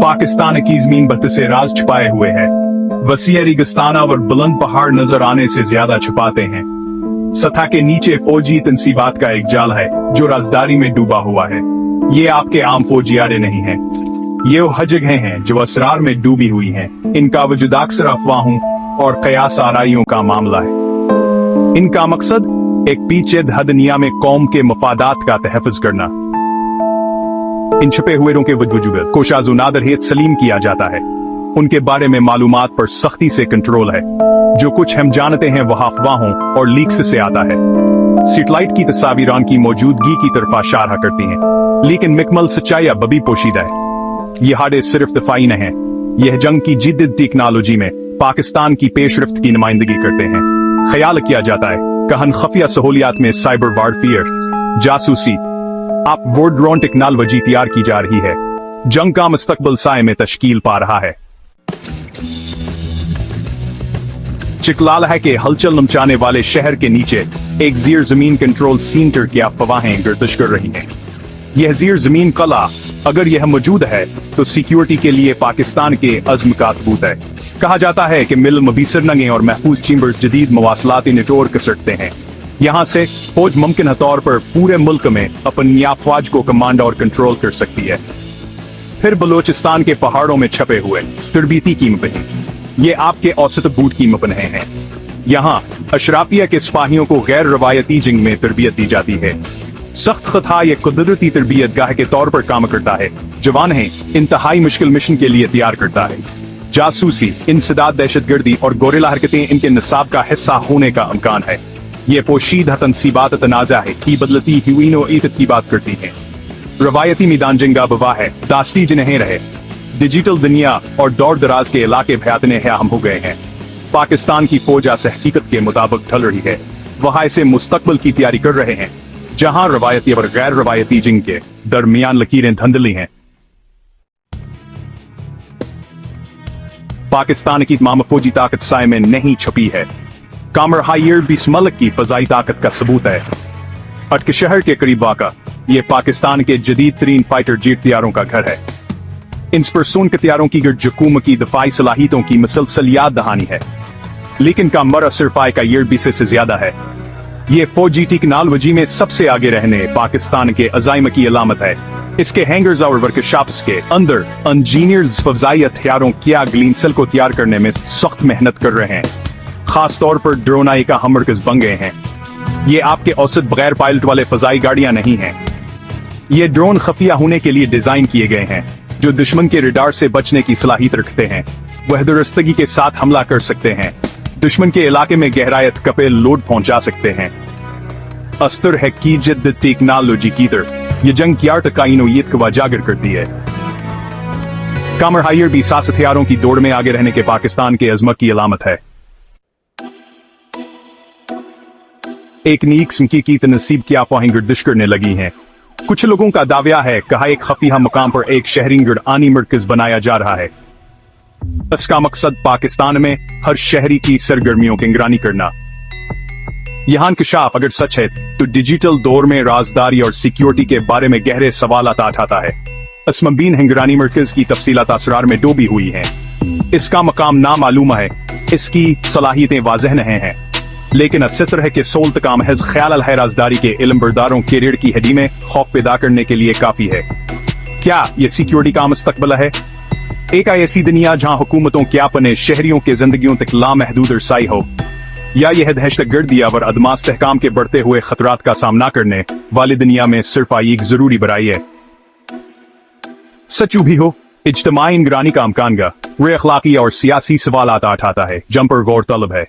पाकिस्तान की जमीन बत से राज छुपाए हुए है। वसीय रेगिस्तान और बुलंद पहाड़ नजर आने से ज्यादा छुपाते हैं। सतह के नीचे फौजी तंसीबात का एक जाल है जो राजदारी में डूबा हुआ है। ये आपके आम फौजियारे नहीं हैं। ये वो जगहें हैं जो असरार में डूबी हुई हैं। इनका वजूद अक्सर अफवाहों और कयास आराइयों का मामला है। इनका मकसद एक पीछे हदनिया में कौम के मफादात का तहफ़्फ़ुज़ करना। इन छुपे हुए के वजूद को शाज़ नादर हेत सलीम किया जाता है। उनके बारे में मालूमात पर सख्ती से कंट्रोल है। जो कुछ हम जानते हैं वह अफवाहों और लीक्स से आता है। सैटेलाइट की तस्वीरां की मौजूदगी की तरफ इशारा करती हैं, लेकिन मुकम्मल सच्चाई अब भी पोशीदा है। ये हादे सिर्फ दफाई नहीं है, यह जंग की जिद्द टेक्नोलॉजी में पाकिस्तान की पेशरफ्त की नुमाइंदगी करते हैं। ख्याल किया जाता है कहन खफिया सहूलियात में साइबर वारफेयर, जासूसी, आप वो ड्रोन टेक्नोलॉजी तैयार की जा रही है। जंग का मुस्तकबिल साए में तश्कील पा रहा है। चिकलाला के हलचल मचाने वाले शहर के नीचे एक ज़ीर जमीन कंट्रोल सेंटर की अफवाहें गर्दिश कर रही हैं। यह ज़ीर जमीन कला अगर यह मौजूद है तो सिक्योरिटी के लिए पाकिस्तान के अज़्म का सबूत है। कहा जाता है कि मिल मबीसर नंगे और महफूज चैम्बर्स जदीद मवासलाती नेटवर्क कर सकते हैं। यहाँ से फौज मुमकिन तौर पर पूरे मुल्क में अपनी अफवाज को कमांड और कंट्रोल कर सकती है। फिर बलोचिस्तान के पहाड़ों में छपे हुए तरबीती कीमतें, ये आपके औसत बूट कीमतें हैं। यहाँ अशराफिया के सिपाहियों को गैर रवायती जंग में तरबियत दी जाती है। सख्त खता ये कुदरती तरबियत गाह के तौर पर काम करता है। जवान है इंतहाई मुश्किल मिशन के लिए तैयार करता है। जासूसी, इंसदाद, दहशतगर्दी और गोरेला हरकतें इनके निसाब का हिस्सा होने का इम्कान है। ये पोशीदा तनसीबात तनाज़ा है कि बदलती हुई नौईयत की बात करती हैं। रवायती मैदान जंग बवा है, दास्ती नहीं रहे। डिजिटल दुनिया और दौर दराज के इलाके भयातने हम हो गए हैं। पाकिस्तान की फौज आज हकीकत के मुताबिक ढल रही है। वह ऐसे मुस्तकबिल की तैयारी कर रहे हैं जहां रवायती और गैर रवायती जंग के दरमियान लकीरें धंधली हैं। पाकिस्तान की तमाम फौजी ताकत साए में नहीं छुपी है। कामर हायर बीस मलक की फजाई ताकत का सबूत है। अटक शहर के करीब वाक़ा ये पाकिस्तान के जदीद तरीन फाइटर जेट तैयारों का घर है। इन सुपरसोनिक हथियारों की गर्जकूम की दफाई सलाहियतों की मुसलसल याद दहानी है, लेकिन कामर सिर्फ का ईयर बीस से ज्यादा है। ये फौजी टेक्नोलॉजी में सबसे आगे रहने पाकिस्तान के अज़ाइम की अलामत है। इसके हैंगर्स और वर्कशॉप्स के अंदर इंजीनियर्स फजाई हथियारों क्या ग्लींसल को तैयार करने में सख्त मेहनत कर रहे हैं। खास तौर पर ड्रोनाई का हम मरकज बन गए हैं। ये आपके औसत बगैर पायलट वाले फजाई गाड़ियां नहीं हैं। ये ड्रोन खफिया होने के लिए डिजाइन किए गए हैं, जो दुश्मन के रडार से बचने की सलाहियत रखते हैं। वह दुरुस्तगी के साथ हमला कर सकते हैं, दुश्मन के इलाके में गहरायत कपे लोड पहुंचा सकते हैं। अस्तर है की जिद्द टेक्नोलॉजी की तरफ ये जंग की आर्टकाई नौईयत को उजागर करती है। कामर हायर भी सास हथियारों की दौड़ में आगे रहने के पाकिस्तान के अजमत की अलामत है। एक नई किस्म की तनसीब की अफवाहें गर्दिश करने लगी हैं। कुछ लोगों का दावा है कहा एक खफिया मकाम पर एक शहरी गर्दानी मरकज बनाया जा रहा है। इसका मकसद पाकिस्तान में हर शहरी की सरगर्मियों की निगरानी करना। यहाँ इंकशाफ अगर सच है तो डिजिटल दौर में राजदारी और सिक्योरिटी के बारे में गहरे सवालात उठाता है। इस मुबीन निगरानी मरकज की तफसीलात असरार में डूबी हुई हैं। इसका मकाम नामालूम है, इसकी सलाहियतें वाज़ह नहीं हैं, लेकिन अस्सर है कि सोल्त का महज ख्याल है राजदारी के इल्म बरदारों के रीढ़ की हड्डी में खौफ पैदा करने के लिए काफी है। क्या ये सिक्योरिटी का मुस्तकबिल है? एक ऐसी दुनिया जहां हुकूमतों के अपने शहरियों के जिंदगियों तक लामहदूद रसाई हो, या यह दहशतगर्दी और अदमा इस्तेहकाम के बढ़ते हुए खतरात का सामना करने वाली दुनिया में सिर्फ एक जरूरी बराई है। सचू भी हो, इज्तमाई निगरानी का इम्कान गा रे अखलाकी और सियासी सवालात उठाता है, जम पर गौर तलब है।